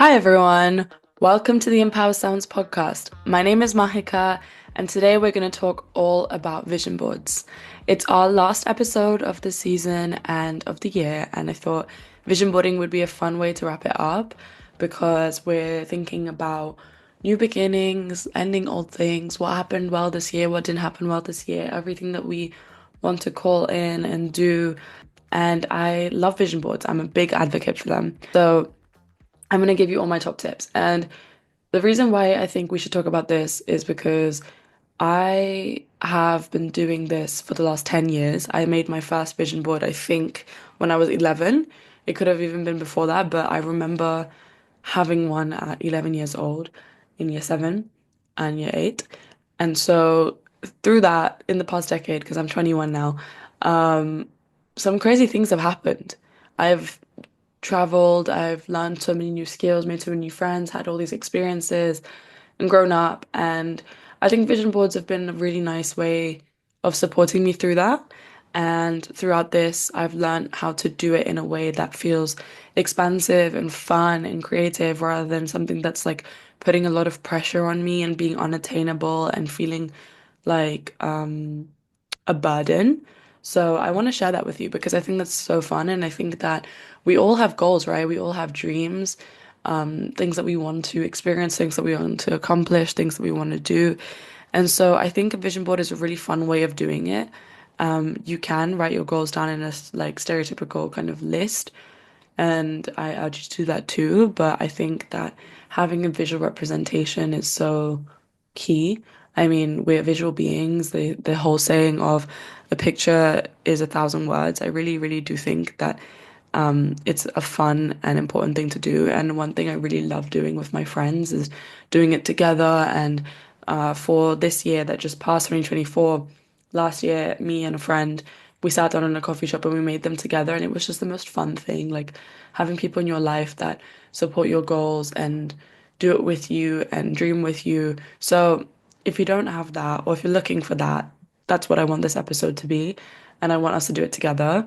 Hi everyone, welcome to the Empower Sounds podcast. My name is Mahika, and today we're going to talk all about vision boards. It's our last episode of the season and of the year, and I thought vision boarding would be a fun way to wrap it up because we're thinking about new beginnings, ending old things, what happened well this year, what didn't happen well this year, everything that we want to call in and do. And I love vision boards, I'm a big advocate for them. So, I'm going to give you all my top tips. And the reason why I think we should talk about this is because I have been doing this for the last 10 years. I made my first vision board, I think, when I was 11. It could have even been before that, but I remember having one at 11 years old in year seven and year eight. And so through that, in the past decade, because I'm 21 now, um, some crazy things have happened. I've traveled, I've learned so many new skills, made so many new friends, had all these experiences, and grown up. And I think vision boards have been a really nice way of supporting me through that. And throughout this, I've learned how to do it in a way that feels expansive and fun and creative rather than something that's like putting a lot of pressure on me and being unattainable and feeling like a burden. So I want to share that with you because I think that's so fun. And I think that we all have goals, right? We all have dreams, things that we want to experience, things that we want to accomplish, things that we want to do. And so I think a vision board is a really fun way of doing it. You can write your goals down in a like stereotypical kind of list, and I urge you to do that too. But I think that having a visual representation is so key. I mean, we're visual beings. The whole saying of a picture is a thousand words. I really, really do think that it's a fun and important thing to do. And one thing I really love doing with my friends is doing it together. And for this year that just passed, 2024, last year, me and a friend, we sat down in a coffee shop and we made them together. And it was just the most fun thing, like having people in your life that support your goals and do it with you and dream with you. So if you don't have that, or if you're looking for that, that's what I want this episode to be. And I want us to do it together.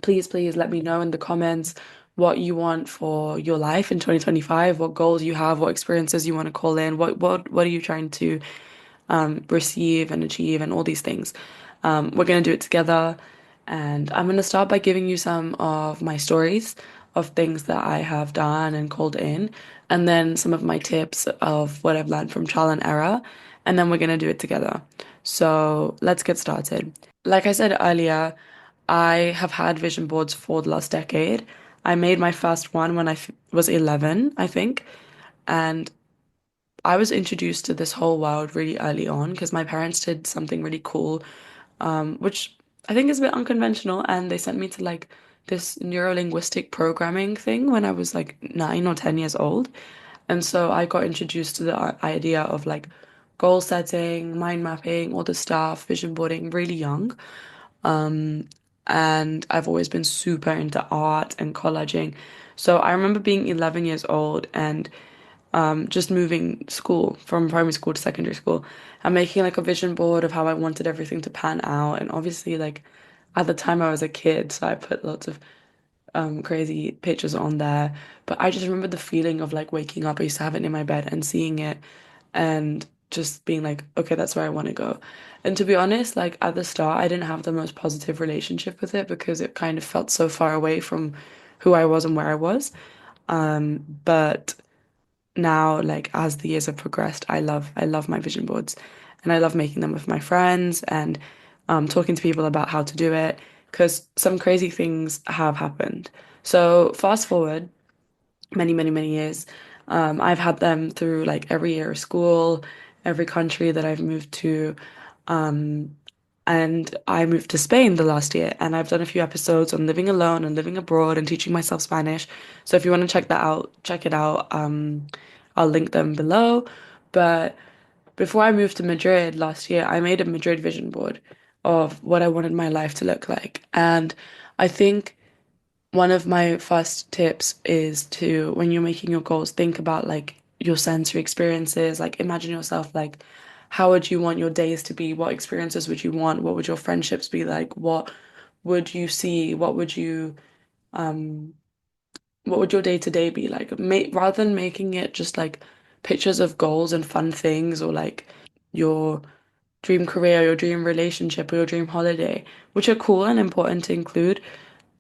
Please, please let me know in the comments what you want for your life in 2025, what goals you have, what experiences you want to call in, what are you trying to receive and achieve, and all these things. We're gonna do it together, and I'm gonna start by giving you some of my stories of things that I have done and called in, and then some of my tips of what I've learned from trial and error, and then we're gonna do it together. So let's get started. Like I said earlier, I have had vision boards for the last decade. I made my first one when I was 11, I think, and I was introduced to this whole world really early on because my parents did something really cool, which I think is a bit unconventional, and they sent me to like this neuro-linguistic programming thing when I was like 9 or 10 years old. And so I got introduced to the idea of like goal setting, mind mapping, all this stuff, vision boarding really young. Um, and I've always been super into art and collaging. So I remember being 11 years old and just moving school from primary school to secondary school and making like a vision board of how I wanted everything to pan out. And obviously, like at the time I was a kid, so I put lots of crazy pictures on there. But I just remember the feeling of like waking up. I used to have it in my bed and seeing it and just being like, okay, that's where I want to go. And to be honest, like at the start, I didn't have the most positive relationship with it because it kind of felt so far away from who I was and where I was. But now, like as the years have progressed, I love my vision boards and I love making them with my friends and talking to people about how to do it because some crazy things have happened. So fast forward many, many, many years. I've had them through like every year of school, every country that I've moved to. Um, and I moved to Spain the last year, and I've done a few episodes on living alone and living abroad and teaching myself Spanish. So if you want to check that out, check it out. I'll link them below. But before I moved to Madrid last year, I made a Madrid vision board of what I wanted my life to look like. And I think one of my first tips is to, when you're making your goals, think about like your sensory experiences. Like imagine yourself like, how would you want your days to be? What experiences would you want? What would your friendships be like? What would you see? What would you what would your day to day be like? Rather than making it just like pictures of goals and fun things or like your dream career, your dream relationship, or your dream holiday, which are cool and important to include,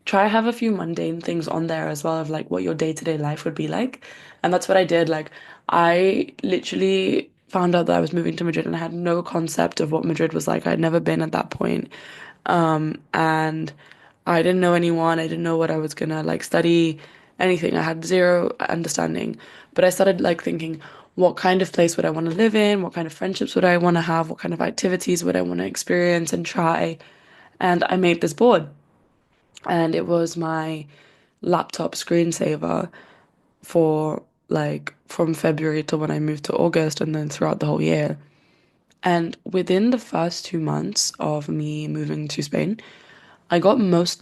try have a few mundane things on there as well of like what your day-to-day life would be like. And that's what I did. Like I literally found out that I was moving to Madrid and I had no concept of what Madrid was like. I'd never been at that point. And I didn't know anyone. I didn't know what I was gonna like study, anything. I had zero understanding. But I started like thinking, what kind of place would I want to live in? What kind of friendships would I want to have? What kind of activities would I want to experience and try? And I made this board, and it was my laptop screensaver for like from February to when I moved to August and then throughout the whole year. And within the first 2 months of me moving to Spain, I got most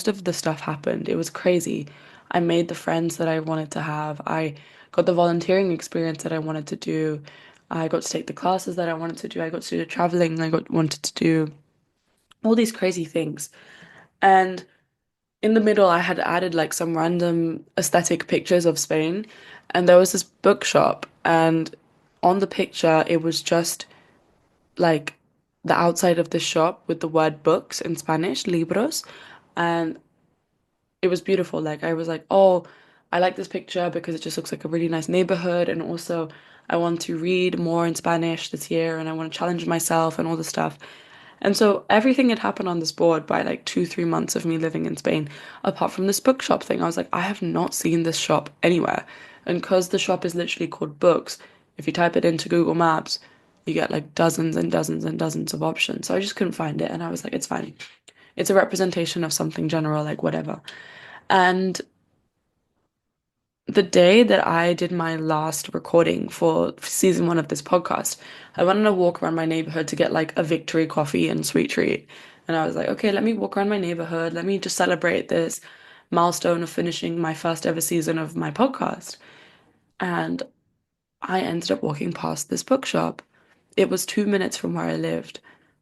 of the stuff happened. It was crazy. I made the friends that I wanted to have. I got the volunteering experience that I wanted to do. I got to take the classes that I wanted to do. I got to do the traveling I got wanted to do. All these crazy things. And in the middle, I had added like some random aesthetic pictures of Spain, and there was this bookshop, and on the picture, it was just like the outside of the shop with the word books in Spanish, libros, and it was beautiful. Like I was like, oh, I like this picture because it just looks like a really nice neighborhood, and also I want to read more in Spanish this year, and I want to challenge myself and all this stuff. And so everything had happened on this board by like 2, 3 months of me living in Spain, apart from this bookshop thing. I was like, I have not seen this shop anywhere. And because the shop is literally called Books, if you type it into Google Maps, you get like dozens and dozens and dozens of options. So I just couldn't find it. And I was like, it's fine. It's a representation of something general, like whatever. And the day that I did my last recording for season 1 of this podcast, I went on a walk around my neighborhood to get like a victory coffee and sweet treat. And I was like, okay, let me walk around my neighborhood. Let me just celebrate this milestone of finishing my first ever season of my podcast. And I ended up walking past this bookshop. It was 2 minutes from where I lived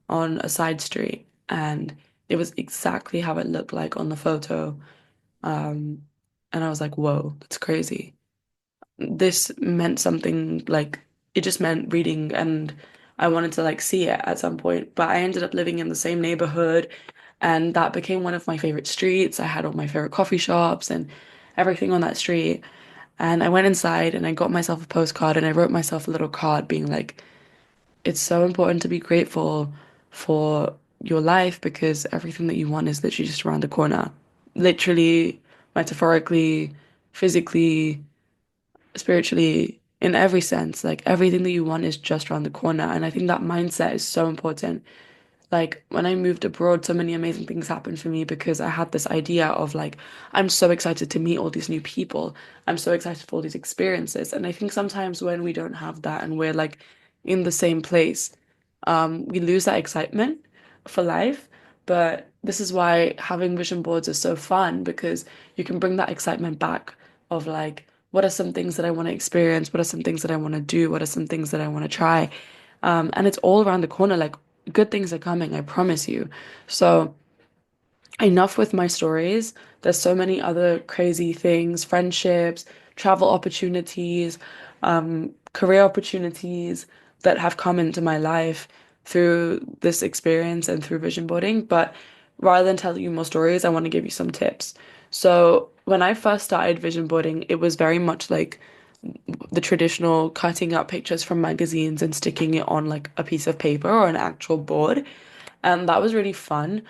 on a side street. And it was exactly how it looked like on the photo. Um, and I was like, whoa, that's crazy. This meant something like it just meant reading, and I wanted to like see it at some point. But I ended up living in the same neighborhood, and that became one of my favorite streets. I had all my favorite coffee shops and everything on that street. And I went inside and I got myself a postcard and I wrote myself a little card being like, it's so important to be grateful for your life because everything that you want is literally just around the corner. Literally, metaphorically, physically, spiritually, in every sense. Like everything that you want is just around the corner. And I think that mindset is so important. Like when I moved abroad, so many amazing things happened for me because I had this idea of like, I'm so excited to meet all these new people. I'm so excited for all these experiences. And I think sometimes when we don't have that and we're like in the same place, we lose that excitement for life. But this is why having vision boards is so fun because you can bring that excitement back of like, what are some things that I want to experience? What are some things that I want to do? What are some things that I want to try? And it's all around the corner. Like good things are coming, I promise you. So enough with my stories. There's so many other crazy things, friendships, travel opportunities, career opportunities that have come into my life through this experience and through vision boarding. But rather than tell you more stories, I want to give you some tips. So when I first started vision boarding, it was very much like the traditional cutting out pictures from magazines and sticking it on like a piece of paper or an actual board. And that was really fun.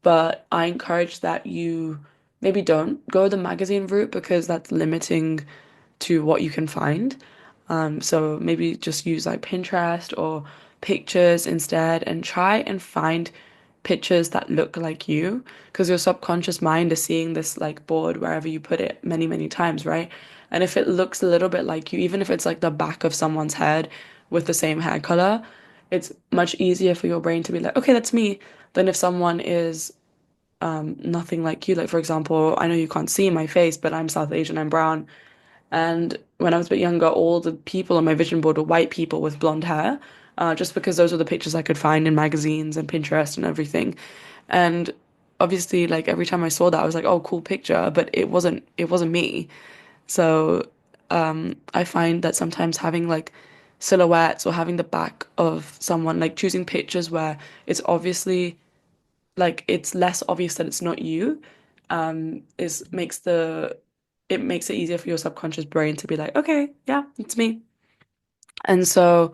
But I encourage that you maybe don't go the magazine route because that's limiting to what you can find. So maybe just use like Pinterest or pictures instead and try and find pictures that look like you because your subconscious mind is seeing this like board wherever you put it many, many times, right? And if it looks a little bit like you, even if it's like the back of someone's head with the same hair color, it's much easier for your brain to be like, okay, that's me, than if someone is nothing like you. Like, for example, I know you can't see my face, but I'm South Asian, I'm brown. And when I was a bit younger, all the people on my vision board were white people with blonde hair, just because those were the pictures I could find in magazines and Pinterest and everything. And obviously like every time I saw that I was like, oh, cool picture, but it wasn't me. So I find that sometimes having like silhouettes or having the back of someone, like choosing pictures where it's obviously like it's less obvious that it's not you, is makes the it makes it easier for your subconscious brain to be like, okay, yeah, it's me. And so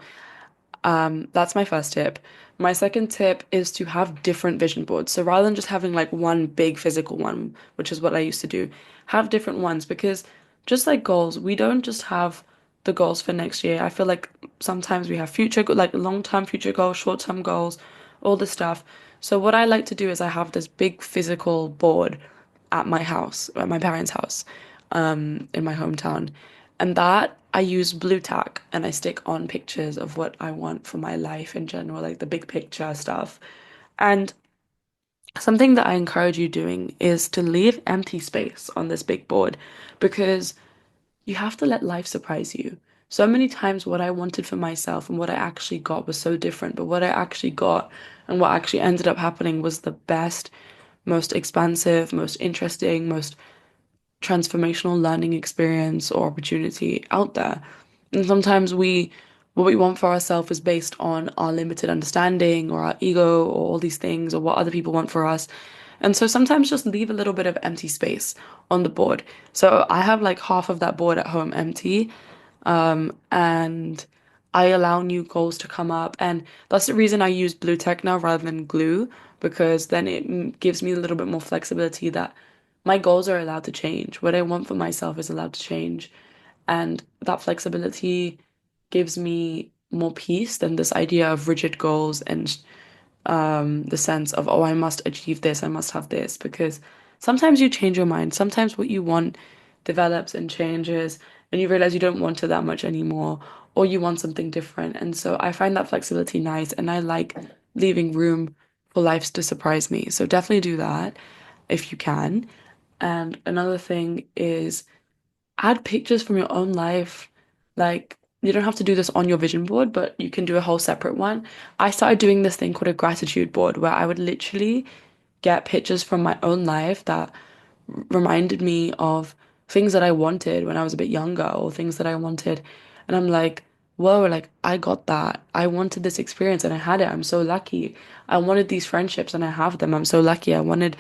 that's my first tip. My second tip is to have different vision boards. So rather than just having like one big physical one, which is what I used to do, have different ones because just like goals, we don't just have the goals for next year. I feel like sometimes we have like long-term future goals, short-term goals, all this stuff. So what I like to do is I have this big physical board at my house, at my parents' house, in my hometown. And that I use blue tack and I stick on pictures of what I want for my life in general, like the big picture stuff. And something that I encourage you doing is to leave empty space on this big board because you have to let life surprise you. So many times, what I wanted for myself and what I actually got was so different, but what I actually got and what actually ended up happening was the best, most expansive, most interesting, most transformational learning experience or opportunity out there. And sometimes what we want for ourselves is based on our limited understanding or our ego or all these things or what other people want for us. And so sometimes just leave a little bit of empty space on the board. So I have like half of that board at home empty, and I allow new goals to come up. And that's the reason I use blue tech now rather than glue, because then it gives me a little bit more flexibility that my goals are allowed to change. What I want for myself is allowed to change. And that flexibility gives me more peace than this idea of rigid goals and the sense of, oh, I must achieve this, I must have this, because sometimes you change your mind. Sometimes what you want develops and changes, and you realize you don't want it that much anymore, or you want something different. And so I find that flexibility nice, and I like leaving room for life to surprise me. So definitely do that if you can. And another thing is add pictures from your own life. Like, you don't have to do this on your vision board, but you can do a whole separate one. I started doing this thing called a gratitude board where I would literally get pictures from my own life that reminded me of things that I wanted when I was a bit younger or things that I wanted. And I'm like, whoa, like I got that. I wanted this experience and I had it. I'm so lucky. I wanted these friendships and I have them. I'm so lucky. I wanted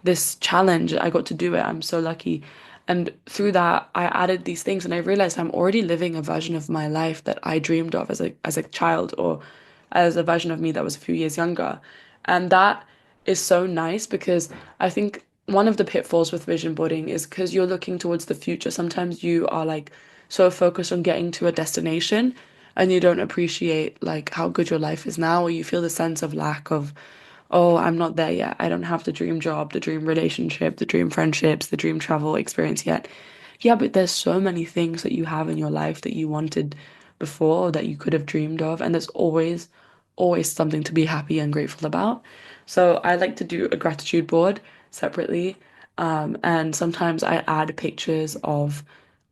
this challenge. I got to do it. I'm so lucky. And through that, I added these things and I realized I'm already living a version of my life that I dreamed of as a child or as a version of me that was a few years younger. And that is so nice because I think one of the pitfalls with vision boarding is because you're looking towards the future. Sometimes you are like so focused on getting to a destination and you don't appreciate like how good your life is now, or you feel the sense of lack of, oh, I'm not there yet. I don't have the dream job, the dream relationship, the dream friendships, the dream travel experience yet. Yeah, but there's so many things that you have in your life that you wanted before or that you could have dreamed of, and there's always something to be happy and grateful about. So I like to do a gratitude board separately, and sometimes I add pictures of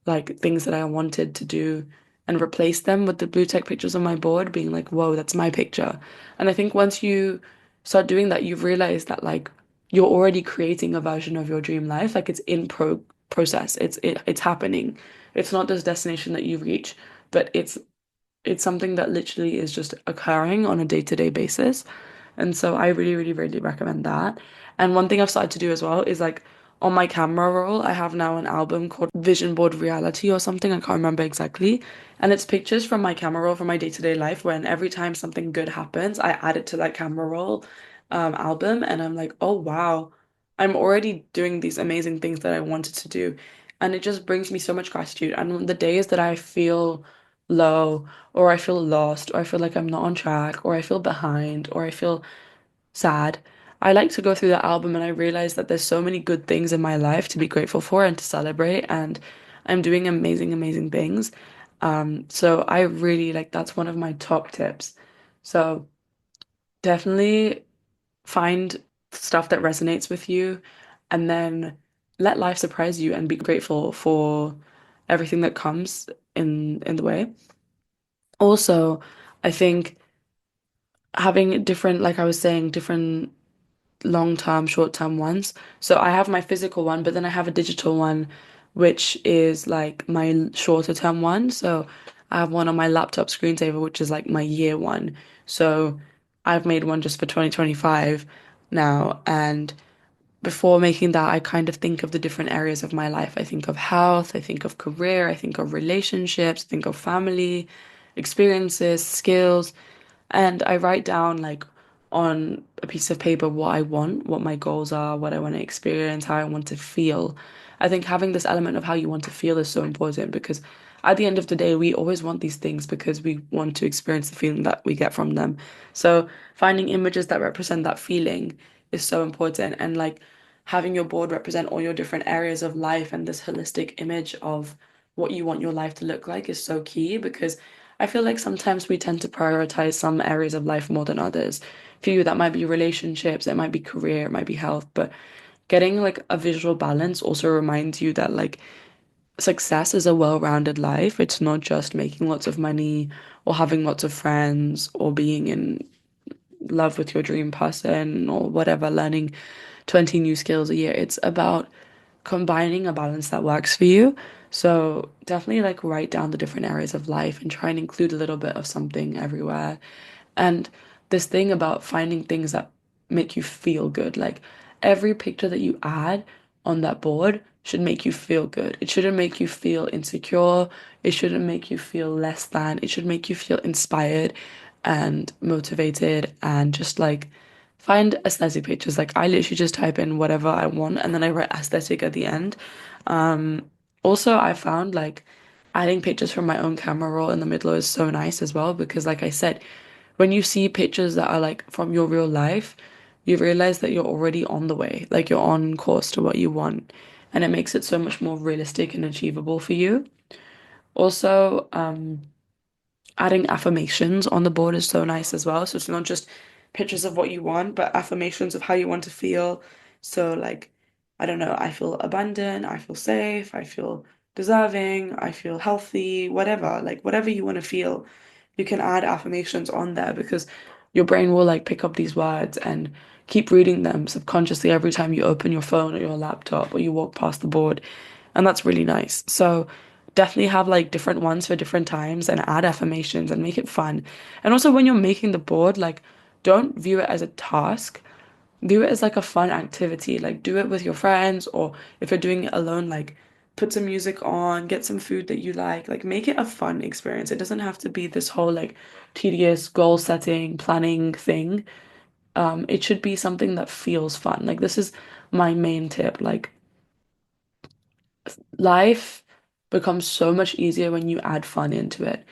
like things that I wanted to do and replace them with the blue tech pictures on my board, being like, whoa, that's my picture. And I think once you start doing that, you realize that like you're already creating a version of your dream life. Like it's in process. It's happening. It's not this destination that you reach, but it's something that literally is just occurring on a day-to-day basis. And so I really, really, really recommend that. And one thing I've started to do as well is like on my camera roll, I have now an album called Vision Board Reality or something. I can't remember exactly. And it's pictures from my camera roll from my day-to-day life when every time something good happens, I add it to that camera roll album. And I'm like, oh, wow, I'm already doing these amazing things that I wanted to do. And it just brings me so much gratitude. And on the days that I feel low, or I feel lost, or I feel like I'm not on track, or I feel behind, or I feel sad, I like to go through the album and I realize that there's so many good things in my life to be grateful for and to celebrate, and I'm doing amazing, amazing things. So I really like that's one of my top tips. So definitely find stuff that resonates with you and then let life surprise you and be grateful for everything that comes in the way. Also, I think having different, like I was saying, different long-term, short-term ones. So I have my physical one, but then I have a digital one, which is like my shorter term one. So I have one on my laptop screensaver, which is like my year one. So I've made one just for 2025 now. And before making that, I kind of think of the different areas of my life. I think of health, I think of career, I think of relationships, I think of family, experiences, skills, and I write down like on a piece of paper what I want, what my goals are, what I want to experience, how I want to feel. I think having this element of how you want to feel is so important because at the end of the day, we always want these things because we want to experience the feeling that we get from them. So finding images that represent that feeling is so important. And like having your board represent all your different areas of life and this holistic image of what you want your life to look like is so key because I feel like sometimes we tend to prioritize some areas of life more than others. For you, that might be relationships, it might be career, it might be health, but getting like a visual balance also reminds you that like success is a well-rounded life. It's not just making lots of money or having lots of friends or being in love with your dream person or whatever, learning 20 new skills a year. It's about combining a balance that works for you. So definitely like write down the different areas of life and try and include a little bit of something everywhere. And this thing about finding things that make you feel good, like every picture that you add on that board should make you feel good. It shouldn't make you feel insecure. It shouldn't make you feel less than. It should make you feel inspired and motivated and just like find aesthetic pictures. Like I literally just type in whatever I want and then I write aesthetic at the end. Also, I found like adding pictures from my own camera roll in the middle is so nice as well because, like I said, when you see pictures that are like from your real life, you realize that you're already on the way, like you're on course to what you want, and it makes it so much more realistic and achievable for you. Also, adding affirmations on the board is so nice as well. So it's not just pictures of what you want, but affirmations of how you want to feel. So, like, I don't know, I feel abundant, I feel safe, I feel deserving, I feel healthy, whatever, like, whatever you want to feel, you can add affirmations on there because your brain will like pick up these words and keep reading them subconsciously every time you open your phone or your laptop or you walk past the board. And that's really nice. So, definitely have like different ones for different times and add affirmations and make it fun. And also when you're making the board, like don't view it as a task. View it as like a fun activity. Like do it with your friends or if you're doing it alone, like put some music on, get some food that you like make it a fun experience. It doesn't have to be this whole like tedious goal setting, planning thing. It should be something that feels fun. Like this is my main tip. Like life becomes so much easier when you add fun into it.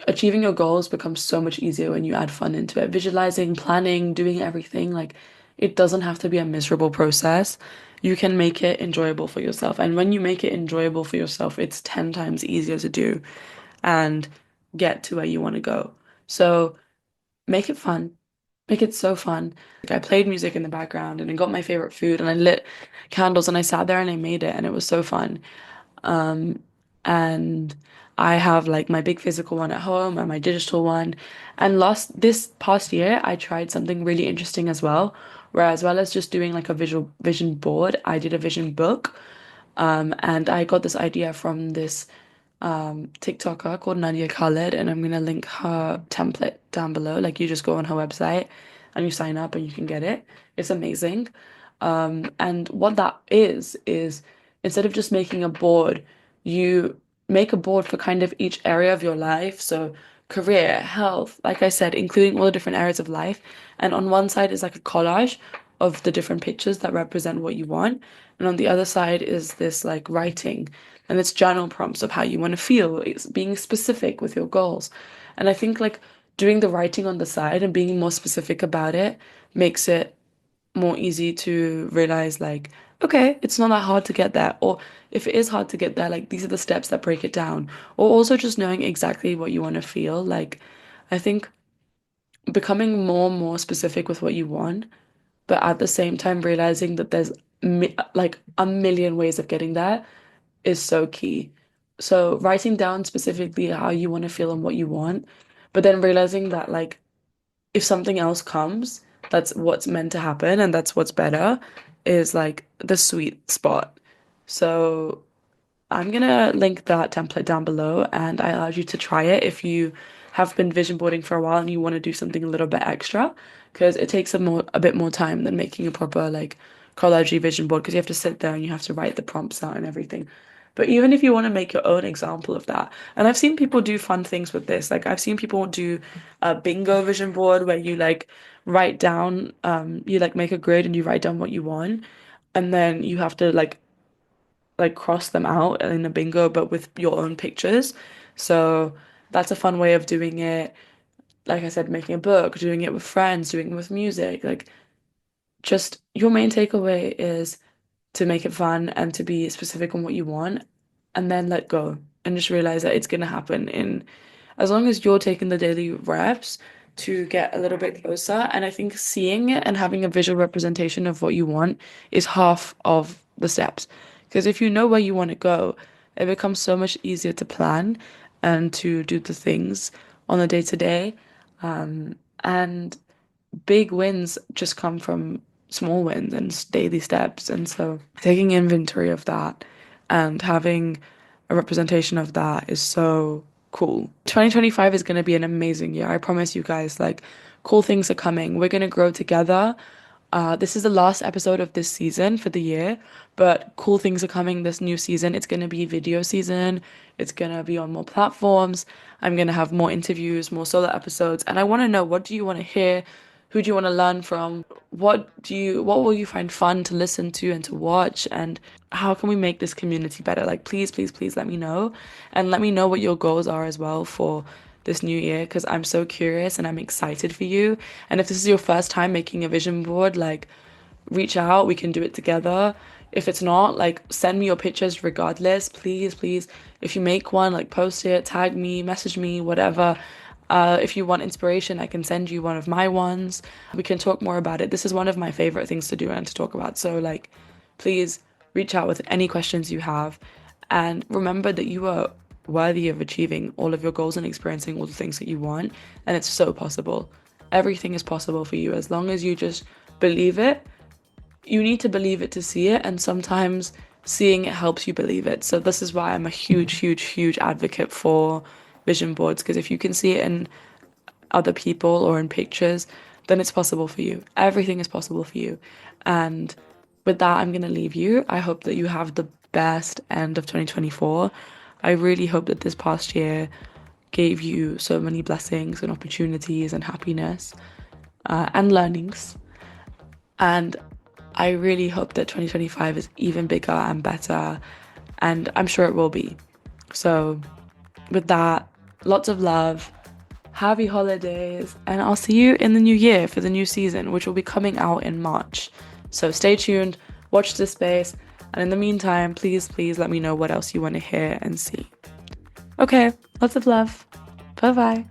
Achieving your goals becomes so much easier when you add fun into it. Visualizing, planning, doing everything, like it doesn't have to be a miserable process. You can make it enjoyable for yourself. And when you make it enjoyable for yourself, it's 10 times easier to do and get to where you want to go. So make it fun. Make it so fun. Like I played music in the background and I got my favorite food and I lit candles and I sat there and I made it and it was so fun. Um, and I have like my big physical one at home and my digital one. And last this past year, I tried something really interesting as well, where as well as just doing like a visual vision board, I did a vision book. And I got this idea from this TikToker called Nadia Khaled, and I'm gonna link her template down below. Like you just go on her website and you sign up and you can get it. It's amazing. And what that is instead of just making a board, you make a board for kind of each area of your life. So career, health, like I said, including all the different areas of life. And on one side is like a collage of the different pictures that represent what you want. And on the other side is this like writing and it's journal prompts of how you want to feel. It's being specific with your goals. And I think like doing the writing on the side and being more specific about it makes it more easy to realize like, okay, it's not that hard to get there. Or if it is hard to get there, like these are the steps that break it down. Or also just knowing exactly what you want to feel. Like I think becoming more and more specific with what you want, but at the same time realizing that there's like a million ways of getting there is so key. So writing down specifically how you want to feel and what you want, but then realizing that like if something else comes, that's what's meant to happen and that's what's better, is like the sweet spot. So I'm gonna link that template down below and I urge you to try it if you have been vision boarding for a while and you want to do something a little bit extra, because it takes a bit more time than making a proper like collage vision board, because you have to sit there and you have to write the prompts out and everything. But even if you want to make your own example of that, and I've seen people do fun things with this. Like I've seen people do a bingo vision board where you like write down, you like make a grid and you write down what you want, and then you have to like cross them out in a bingo, but with your own pictures. So that's a fun way of doing it. Like I said, making a book, doing it with friends, doing it with music. Like just your main takeaway is to make it fun and to be specific on what you want, and then let go and just realize that it's gonna happen in as long as you're taking the daily reps to get a little bit closer. And I think seeing it and having a visual representation of what you want is half of the steps. Because if you know where you want to go, it becomes so much easier to plan and to do the things on a day to day. And big wins just come from small wins and daily steps. And so taking inventory of that and having a representation of that is so cool. 2025 is going to be an amazing year. I promise you guys, like, cool things are coming. We're going to grow together. This is the last episode of this season for the year, but cool things are coming this new season. It's going to be video season. It's going to be on more platforms. I'm going to have more interviews, more solo episodes, and I want to know, what do you want to hear? Who do you want to learn from? What will you find fun to listen to and to watch? And how can we make this community better? Like, please, please, please let me know, and let me know what your goals are as well for this new year, because I'm so curious and I'm excited for you. And if this is your first time making a vision board, like, reach out, we can do it together. If it's not, like, send me your pictures regardless. Please, please. If you make one, like, post it, tag me, message me, whatever. If you want inspiration, I can send you one of my ones. We can talk more about it. This is one of my favorite things to do and to talk about. So, like, please reach out with any questions you have. And remember that you are worthy of achieving all of your goals and experiencing all the things that you want. And it's so possible. Everything is possible for you as long as you just believe it. You need to believe it to see it, and sometimes seeing it helps you believe it. So this is why I'm a huge, huge, huge advocate for vision boards, because if you can see it in other people or in pictures, then it's possible for you. Everything is possible for you. And with that, I'm going to leave you. I hope that you have the best end of 2024. I really hope that this past year gave you so many blessings and opportunities and happiness and learnings. And I really hope that 2025 is even bigger and better, and I'm sure it will be. So with that, lots of love, happy holidays, and I'll see you in the new year for the new season, which will be coming out in March. So stay tuned, watch this space, and in the meantime, please, please let me know what else you want to hear and see. Okay, lots of love. Bye-bye.